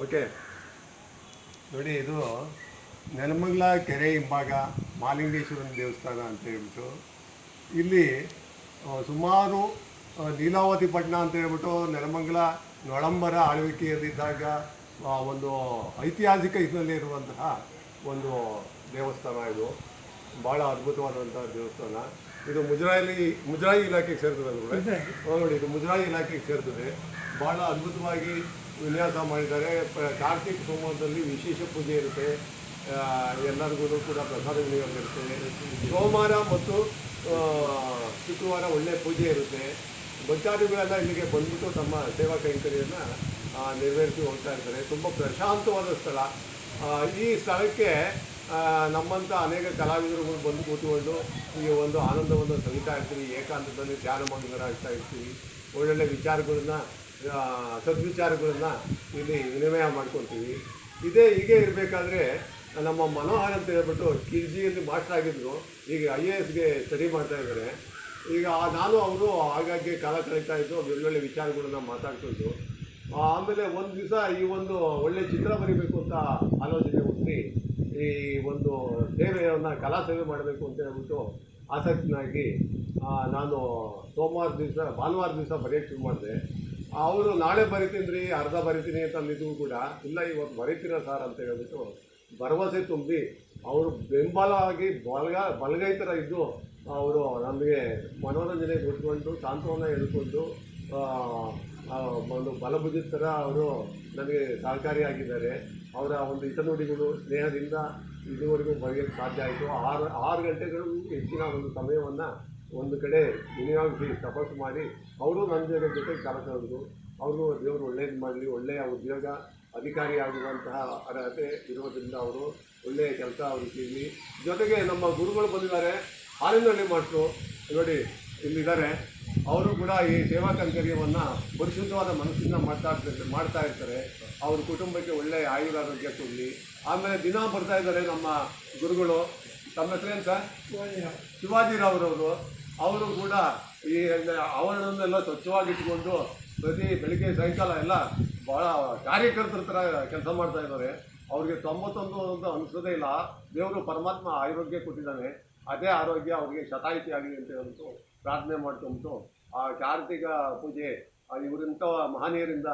Okay ನೋಡಿ, ಇದು ನೆಲಮಂಗಲ ಕೆರೆ ಹಿಂಭಾಗ ಮಹಾಲಿಂಗೇಶ್ವರನ ದೇವಸ್ಥಾನ ಅಂತ ಹೇಳ್ಬಿಟ್ಟು ಇಲ್ಲಿ ಸುಮಾರು ಲೀಲಾವತಿ ಪಟ್ಟಣ ಅಂತ ಹೇಳ್ಬಿಟ್ಟು ನೆಲಮಂಗಲ ನೊಳಂಬರ ಆಳ್ವಿಕೆಯಲ್ಲಿದ್ದಾಗ ಒಂದು ಐತಿಹಾಸಿಕ ಹಿನ್ನೆಲೆ ಇರುವಂತಹ ಒಂದು ದೇವಸ್ಥಾನ. ಇದು ಭಾಳ ಅದ್ಭುತವಾದಂಥ ದೇವಸ್ಥಾನ. ಇದು ಮುಜರಾಯಿ ಇಲಾಖೆಗೆ ಸೇರ್ತದೆ. ನೋಡಿ, ಇದು ಮುಜರಾಯಿ ಇಲಾಖೆಗೆ ಸೇರ್ತದೆ. ಭಾಳ ಅದ್ಭುತವಾಗಿ ವಿನ್ಯಾಸ ಮಾಡಿದ್ದಾರೆ. ಕಾರ್ತಿಕ ಸೋಮವಾರದಲ್ಲಿ ವಿಶೇಷ ಪೂಜೆ ಇರುತ್ತೆ. ಎಲ್ಲರಿಗೂ ಕೂಡ ಪ್ರಸಾದ ವಿನಿಯೋಗ ಇರುತ್ತೆ. ಸೋಮವಾರ ಮತ್ತು ಶುಕ್ರವಾರ ಒಳ್ಳೆಯ ಪೂಜೆ ಇರುತ್ತೆ. ಭಕ್ತಾದಿಗಳೆಲ್ಲ ಇಲ್ಲಿಗೆ ಬಂದ್ಬಿಟ್ಟು ತಮ್ಮ ಸೇವಾ ಕೈಂಕರ್ಯವನ್ನು ನೆರವೇರಿಸಿ ಹೋಗ್ತಾ ಇರ್ತಾರೆ. ತುಂಬ ಪ್ರಶಾಂತವಾದ ಸ್ಥಳ. ಈ ಸ್ಥಳಕ್ಕೆ ನಮ್ಮಂಥ ಅನೇಕ ಕಲಾವಿದರುಗಳು ಬಂದು ಕೂತ್ಕೊಂಡು ಈ ಒಂದು ಆನಂದವನ್ನು ಸವಿತಾ ಇರ್ತೀವಿ. ಏಕಾಂತದಲ್ಲಿ ಧ್ಯಾನ ಮಗ್ನರಾಗ್ತಾ ಇರ್ತೀವಿ. ಒಳ್ಳೊಳ್ಳೆ ವಿಚಾರಗಳನ್ನ, ಸದ್ವಿಚಾರಗಳನ್ನ ಇಲ್ಲಿ ವಿನಿಮಯ ಮಾಡ್ಕೊತೀವಿ. ಹೀಗೆ ಇರಬೇಕಾದ್ರೆ ನಮ್ಮ ಮನೋಹರ್ ಅಂತ ಹೇಳ್ಬಿಟ್ಟು ಕಿರ್ಜಿಯಲ್ಲಿ ಮಾಸ್ಟರ್ ಆಗಿದ್ರು. ಈಗ IASಗೆ ಸ್ಟಡಿ ಮಾಡ್ತಾ ಇದ್ದಾರೆ. ಈಗ ನಾನು ಅವರು ಆಗಾಗ್ಗೆ ಕಾಲ ಕಳೀತಾ ಇದ್ದು, ಒಳ್ಳೊಳ್ಳೆ ವಿಚಾರಗಳನ್ನ ಮಾತಾಡ್ಕೊಂಡು ಆಮೇಲೆ ಒಂದು ದಿವಸ ಈ ಒಂದು ಒಳ್ಳೆ ಚಿತ್ರ ಬರೀಬೇಕು ಅಂತ ಆಲೋಚನೆ ಹುಟ್ಟಿ ಈ ಒಂದು ಸೇವೆಯನ್ನು ಕಲಾ ಸೇವೆ ಮಾಡಬೇಕು ಅಂತ ಹೇಳ್ಬಿಟ್ಟು ಆಸಕ್ತನಾಗಿ ನಾನು ಭಾನುವಾರ ದಿವಸ ಬರೆಯೋಕ್ಕೆ ಶುರು ಮಾಡಿದೆ. ಅವರು ನಾಳೆ ಬರಿತೀನಿ ರೀ, ಅರ್ಧ ಬರಿತೀನಿ ಅಂತ ಅಂದಿದ್ದು ಕೂಡ ಇಲ್ಲ, ಇವತ್ತು ಬರೀತೀರ ಸರ್ ಅಂತ ಹೇಳ್ಬಿಟ್ಟು ಭರವಸೆ ತುಂಬಿ ಅವರು ಬೆಂಬಲವಾಗಿ ಬಲಗೈ ಥರ ಇದ್ದು ಅವರು ನಮಗೆ ಮನೋರಂಜನೆ ಕೊಟ್ಕೊಂಡು ಸಾಂತ್ವನ ಹೇಳ್ಕೊಂಡು ಒಂದು ಬಲಭುಜದ ಥರ ಅವರು ನನಗೆ ಸಹಕಾರಿಯಾಗಿದ್ದಾರೆ. ಅವರ ಒಂದು ಹಿತನುಡಿಗಳು ಸ್ನೇಹದಿಂದ ಇದುವರೆಗೂ ಬರೆಯೋಕ್ಕೆ ಸಾಧ್ಯ ಆಯಿತು. 6 ಗಂಟೆಗಳು ಹೆಚ್ಚಿನ ಒಂದು ಸಮಯವನ್ನು ಒಂದು ಕಡೆ ವಿನಿಯೋಗಿಸಿ ತಪಸ್ಸು ಮಾಡಿ ಅವರು ನನ್ನ ಜೊತೆ ಕಾಲ ಕಳೆದ್ರು. ಅವರು ದೇವರು ಒಳ್ಳೇದು ಮಾಡಲಿ, ಒಳ್ಳೆಯ ಉದ್ಯೋಗ ಅಧಿಕಾರಿ ಆಗುವಂತಹ ಅರ್ಹತೆ ಇರೋದರಿಂದ ಅವರು ಒಳ್ಳೆಯ ಕೆಲಸ ಅವ್ರಿಗೆ ಸಿಗಲಿ. ಜೊತೆಗೆ ನಮ್ಮ ಗುರುಗಳು ಬಂದಿದ್ದಾರೆ, ಹಾಲಿನಲ್ಲಿ ಮಾಸ್ಟ್ರು ನೋಡಿ ಇಲ್ಲಿದ್ದಾರೆ. ಅವರು ಕೂಡ ಈ ಸೇವಾ ಕೈಂಕರ್ಯವನ್ನು ಪರಿಶುದ್ಧವಾದ ಮನಸ್ಸಿಂದ ಮಾಡ್ತಾ ಇರ್ತಾರೆ. ಅವ್ರ ಕುಟುಂಬಕ್ಕೆ ಒಳ್ಳೆಯ ಆಯುರಾರೋಗ್ಯ ಕೊಡಲಿ. ಆಮೇಲೆ ದಿನ ಬರ್ತಾ ಇದ್ದಾರೆ ನಮ್ಮ ಗುರುಗಳು. ತಮ್ಮ ಹೆಸರೇನು ಸರ್? ಶಿವಾಜಿರಾವ್ರವರು. ಅವರು ಕೂಡ ಈ ಆವರಣವನ್ನೆಲ್ಲ ಸ್ವಚ್ಛವಾಗಿಟ್ಕೊಂಡು ಪ್ರತಿ ಬೆಳಿಗ್ಗೆ ಸಾಯಂಕಾಲ ಎಲ್ಲ ಭಾಳ ಕಾರ್ಯಕರ್ತರ ಥರ ಕೆಲಸ ಮಾಡ್ತಾ ಇದ್ದಾರೆ. ಅವ್ರಿಗೆ 91 ಅಂತ ಅನಿಸೋದೇ ಇಲ್ಲ. ದೇವರು ಪರಮಾತ್ಮ ಆರೋಗ್ಯ ಕೊಟ್ಟಿದ್ದಾನೆ. ಅದೇ ಆರೋಗ್ಯ ಅವ್ರಿಗೆ ಶತಾಯುತಿ ಆಗಲಿ ಅಂತ ಹೇಳ್ಬಿಟ್ಟು ಪ್ರಾರ್ಥನೆ ಮಾಡ್ಕೊಂಬಿಟ್ಟು ಆ ಕಾರ್ತಿಕ ಪೂಜೆ ಇವರಿಂಥ ಮಹನೀಯರಿಂದ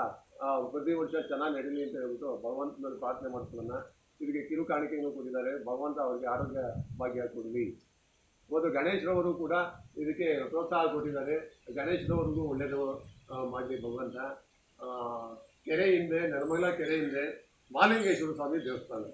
ಪ್ರತಿ ವರ್ಷ ಚೆನ್ನಾಗಿ ನಡೀಲಿ ಅಂತ ಹೇಳ್ಬಿಟ್ಟು ಭಗವಂತನಲ್ಲಿ ಪ್ರಾರ್ಥನೆ ಮಾಡ್ಕೊಳ್ಳೋಣ. ಇದಕ್ಕೆ ಕಿರು ಕಾಣಿಕೆಯನ್ನು ಕೊಟ್ಟಿದ್ದಾರೆ. ಭಗವಂತ ಅವ್ರಿಗೆ ಆರೋಗ್ಯ ಭಾಗ್ಯ ಕೊಡಲಿ. ಮತ್ತು ಗಣೇಶ್ರವರು ಕೂಡ ಇದಕ್ಕೆ ಪ್ರೋತ್ಸಾಹ ಕೊಟ್ಟಿದ್ದಾರೆ. ಗಣೇಶ್ರವ್ರಿಗೂ ಒಳ್ಳೆಯದು ಮಾಡಲಿ ಭಗವಂತ. ಕೆರೆ ಹಿಂದೆ, ನೆಲಮಂಗಲ ಕೆರೆ ಹಿಂದೆ ಮಹಾಲಿಂಗೇಶ್ವರ ಸ್ವಾಮಿ ದೇವಸ್ಥಾನ.